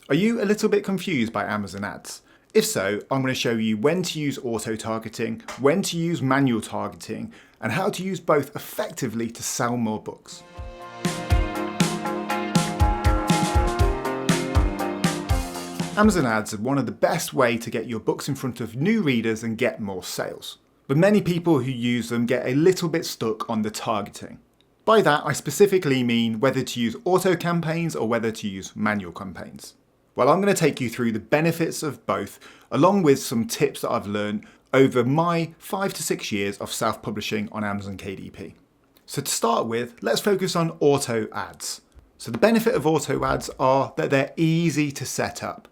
Are you a little bit confused by Amazon ads? If so, I'm going to show you when to use auto-targeting, when to use manual targeting, and how to use both effectively to sell more books. Amazon ads are one of the best ways to get your books in front of new readers and get more sales. But many people who use them get a little bit stuck on the targeting. By that, I specifically mean whether to use auto campaigns or whether to use manual campaigns. Well, I'm going to take you through the benefits of both, along with some tips that I've learned over my 5 to 6 years of self-publishing on Amazon KDP. So to start with, let's focus on auto ads. So the benefit of auto ads are that they're easy to set up.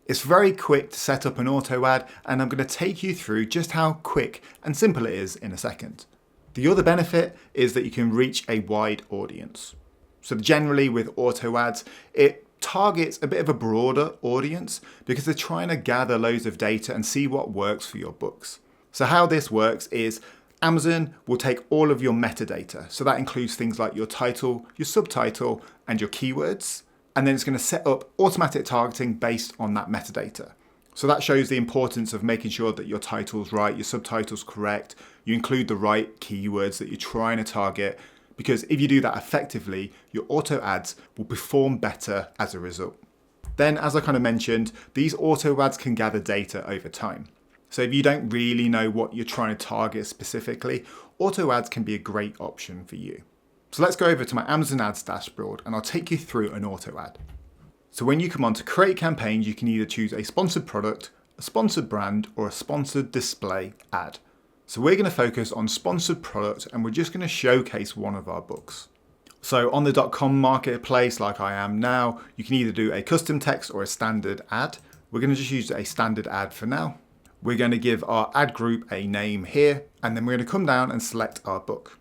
It's very quick to set up an auto ad, and I'm going to take you through just how quick and simple it is in a second. The other benefit is that you can reach a wide audience. So generally with auto ads, it targets a bit of a broader audience because they're trying to gather loads of data and see what works for your books. So how this works is Amazon will take all of your metadata. So that includes things like your title, your subtitle, and your keywords. And then it's going to set up automatic targeting based on that metadata. So that shows the importance of making sure that your title's right, your subtitle's correct, you include the right keywords that you're trying to target, because if you do that effectively, your auto ads will perform better as a result. Then, as I kind of mentioned, these auto ads can gather data over time. So if you don't really know what you're trying to target specifically, auto ads can be a great option for you. So let's go over to my Amazon ads dashboard and I'll take you through an auto ad. So when you come on to create campaigns, you can either choose a sponsored product, a sponsored brand, or a sponsored display ad. So we're going to focus on sponsored product and we're just going to showcase one of our books. So on the .com marketplace, like I am now, you can either do a custom text or a standard ad. We're going to just use a standard ad for now. We're going to give our ad group a name here, and then we're going to come down and select our book.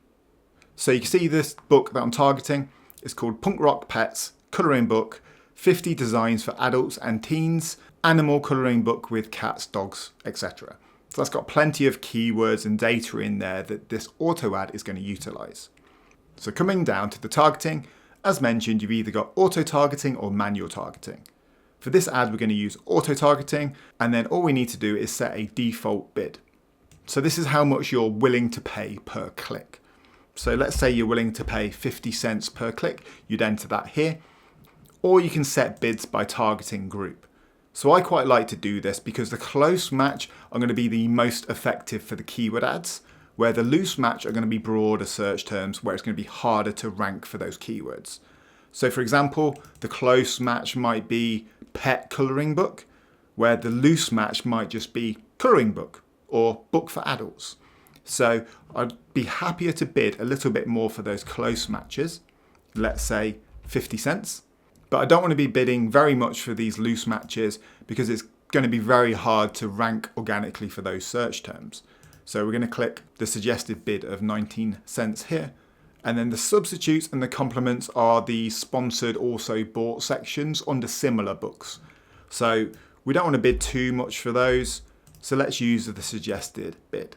So you can see this book that I'm targeting is called Punk Rock Pets, colouring book, 50 designs for adults and teens, animal colouring book with cats, dogs, etc. So that's got plenty of keywords and data in there that this auto ad is going to utilize. So coming down to the targeting, as mentioned, you've either got auto targeting or manual targeting. For this ad, we're going to use auto targeting, and then all we need to do is set a default bid. So this is how much you're willing to pay per click. So let's say you're willing to pay 50 cents per click, you'd enter that here, or you can set bids by targeting group. So I quite like to do this because the close match are going to be the most effective for the keyword ads, where the loose match are going to be broader search terms where it's going to be harder to rank for those keywords. So for example, the close match might be pet colouring book, where the loose match might just be colouring book or book for adults. So I'd be happier to bid a little bit more for those close matches, let's say 50 cents. But I don't want to be bidding very much for these loose matches because it's going to be very hard to rank organically for those search terms. So we're going to click the suggested bid of 19 cents here. And then the substitutes and the complements are the sponsored also bought sections under similar books. So we don't want to bid too much for those. So let's use the suggested bid.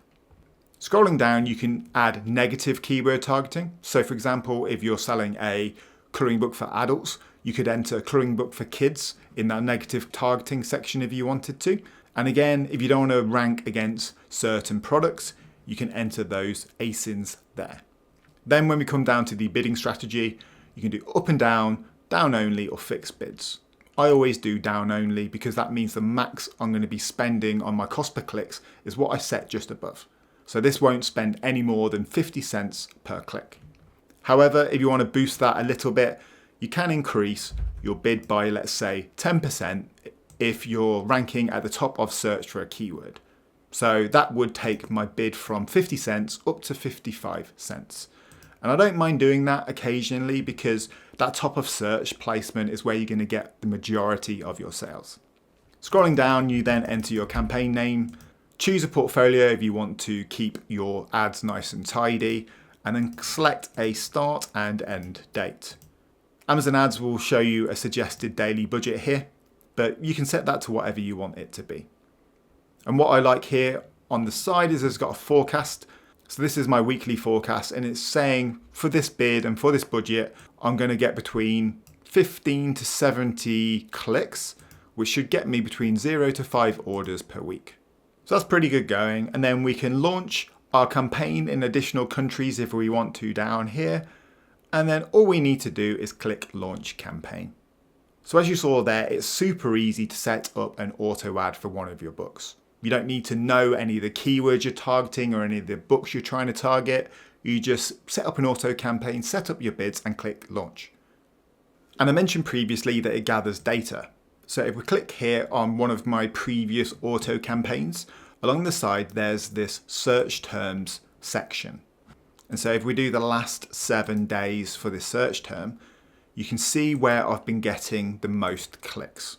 Scrolling down, you can add negative keyword targeting. So for example, if you're selling a colouring book for adults, you could enter colouring book for kids in that negative targeting section if you wanted to. And again, if you don't want to rank against certain products, you can enter those ASINs there. Then when we come down to the bidding strategy, you can do up and down only, or fixed bids. I always do down only because that means the max I'm going to be spending on my cost per clicks is what I set just above. So this won't spend any more than 50 cents per click. However, if you want to boost that a little bit, you can increase your bid by, let's say, 10% if you're ranking at the top of search for a keyword. So that would take my bid from 50 cents up to 55 cents. And I don't mind doing that occasionally because that top of search placement is where you're going to get the majority of your sales. Scrolling down, you then enter your campaign name, choose a portfolio if you want to keep your ads nice and tidy, and then select a start and end date. Amazon ads will show you a suggested daily budget here, but you can set that to whatever you want it to be. And what I like here on the side is it's got a forecast. So this is my weekly forecast, and it's saying for this bid and for this budget, I'm going to get between 15 to 70 clicks which should get me between 0 to 5 orders per week. So that's pretty good going. And then we can launch our campaign in additional countries if we want to down here. And then all we need to do is click Launch Campaign. So as you saw there, it's super easy to set up an auto ad for one of your books. You don't need to know any of the keywords you're targeting or any of the books you're trying to target. You just set up an auto campaign, set up your bids and click Launch. And I mentioned previously that it gathers data. So if we click here on one of my previous auto campaigns, along the side there's this search terms section. And so if we do the last 7 days for this search term, you can see where I've been getting the most clicks.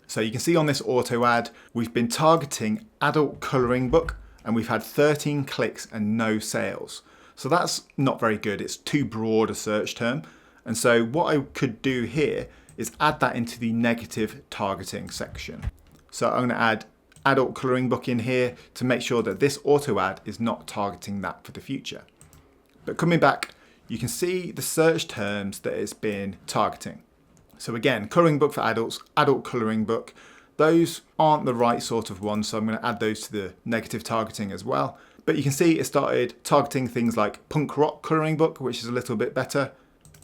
So you can see on this auto ad, we've been targeting adult colouring book and we've had 13 clicks and no sales. So that's not very good. It's too broad a search term. And so what I could do here is add that into the negative targeting section. So I'm going to add adult colouring book in here to make sure that this auto ad is not targeting that for the future. But coming back, you can see the search terms that it's been targeting. So again, colouring book for adults, adult colouring book, those aren't the right sort of ones. So I'm going to add those to the negative targeting as well. But you can see it started targeting things like punk rock colouring book, which is a little bit better.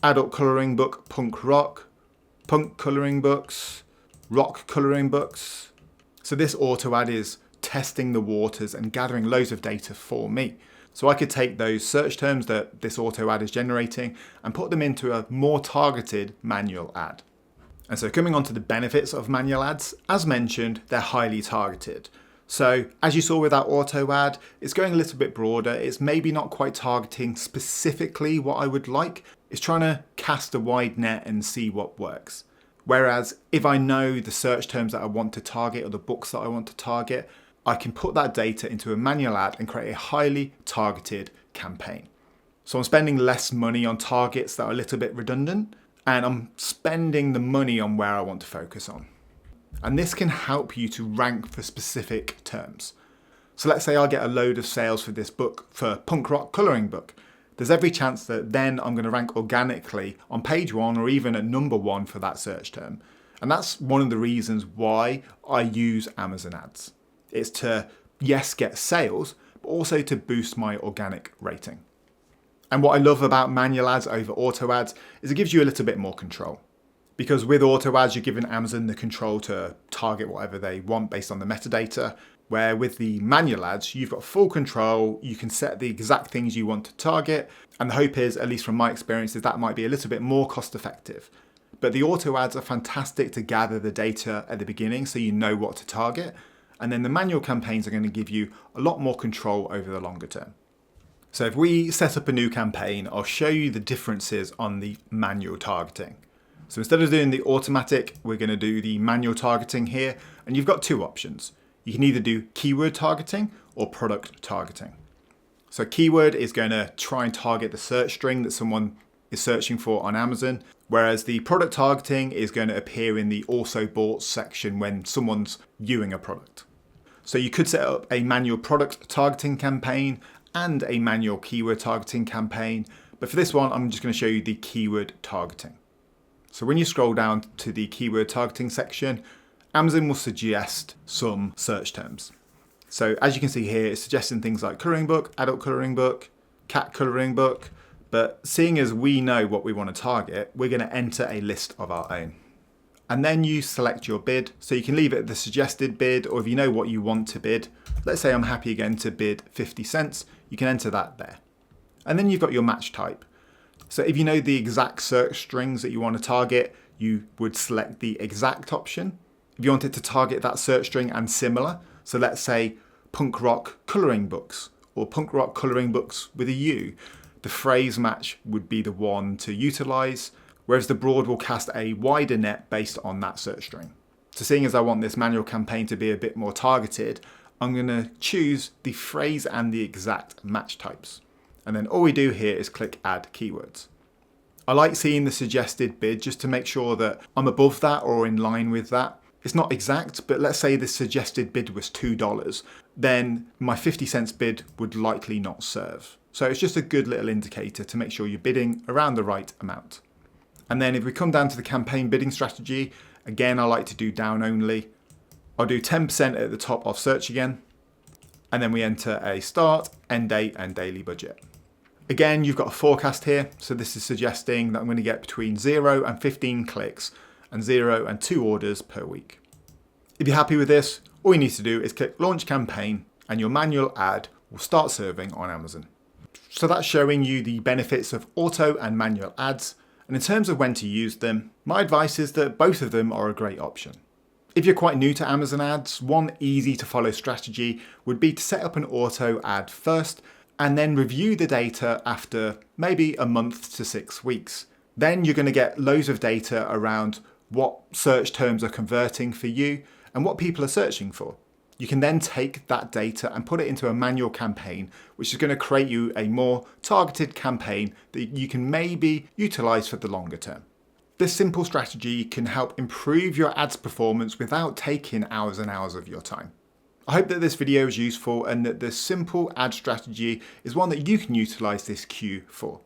Adult colouring book, punk colouring books, rock colouring books. So this auto ad is testing the waters and gathering loads of data for me. So I could take those search terms that this auto ad is generating and put them into a more targeted manual ad. And so coming on to the benefits of manual ads, as mentioned, they're highly targeted. So as you saw with that auto ad, it's going a little bit broader. It's maybe not quite targeting specifically what I would like. It's trying to cast a wide net and see what works. Whereas if I know the search terms that I want to target or the books that I want to target, I can put that data into a manual ad and create a highly targeted campaign. So I'm spending less money on targets that are a little bit redundant, and I'm spending the money on where I want to focus on. And this can help you to rank for specific terms. So let's say I get a load of sales for this book, for punk rock colouring book. There's every chance that then I'm going to rank organically on page 1 or even at number 1 for that search term. And that's one of the reasons why I use Amazon ads. It's to, yes, get sales, but also to boost my organic rating. And what I love about manual ads over auto ads is it gives you a little bit more control. Because with auto ads, you're giving Amazon the control to target whatever they want based on the metadata. Where with the manual ads, you've got full control. You can set the exact things you want to target. And the hope is, at least from my experience, is that might be a little bit more cost effective. But the auto ads are fantastic to gather the data at the beginning so you know what to target. And then the manual campaigns are going to give you a lot more control over the longer term. So if we set up a new campaign, I'll show you the differences on the manual targeting. So instead of doing the automatic, we're going to do the manual targeting here. And you've got 2 options. You can either do keyword targeting or product targeting. So keyword is going to try and target the search string that someone is searching for on Amazon, whereas the product targeting is going to appear in the also bought section when someone's viewing a product. So you could set up a manual product targeting campaign and a manual keyword targeting campaign. But for this one, I'm just going to show you the keyword targeting. So when you scroll down to the keyword targeting section, Amazon will suggest some search terms. So as you can see here, it's suggesting things like colouring book, adult colouring book, cat colouring book. But seeing as we know what we want to target, we're going to enter a list of our own. And then you select your bid. So you can leave it at the suggested bid, or if you know what you want to bid, let's say I'm happy again to bid 50 cents, you can enter that there. And then you've got your match type. So if you know the exact search strings that you want to target, you would select the exact option. If you wanted to target that search string and similar, so let's say punk rock colouring books or punk rock colouring books with a U, the phrase match would be the one to utilize, whereas the broad will cast a wider net based on that search string. So seeing as I want this manual campaign to be a bit more targeted, I'm going to choose the phrase and the exact match types. And then all we do here is click add keywords. I like seeing the suggested bid just to make sure that I'm above that or in line with that. It's not exact, but let's say the suggested bid was $2, then my 50 cents bid would likely not serve. So it's just a good little indicator to make sure you're bidding around the right amount. And then if we come down to the campaign bidding strategy, Again, I like to do down only. I'll do 10% at the top of search again. And then we enter a start, end date, and daily budget. Again, you've got a forecast here. So this is suggesting that I'm going to get between 0 and 15 clicks and 0 and 2 orders per week. If you're happy with this, all you need to do is click launch campaign and your manual ad will start serving on Amazon. So that's showing you the benefits of auto and manual ads. And in terms of when to use them, my advice is that both of them are a great option. If you're quite new to Amazon ads, one easy to follow strategy would be to set up an auto ad first and then review the data after maybe a month to 6 weeks. Then you're going to get loads of data around what search terms are converting for you and what people are searching for. You can then take that data and put it into a manual campaign, which is going to create you a more targeted campaign that you can maybe utilize for the longer term. This simple strategy can help improve your ads performance without taking hours and hours of your time. I hope that this video is useful and that this simple ad strategy is one that you can utilize this queue for.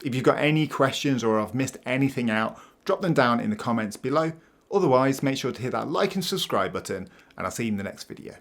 If you've got any questions or I've missed anything out, drop them down in the comments below. Otherwise, make sure to hit that like and subscribe button, and I'll see you in the next video.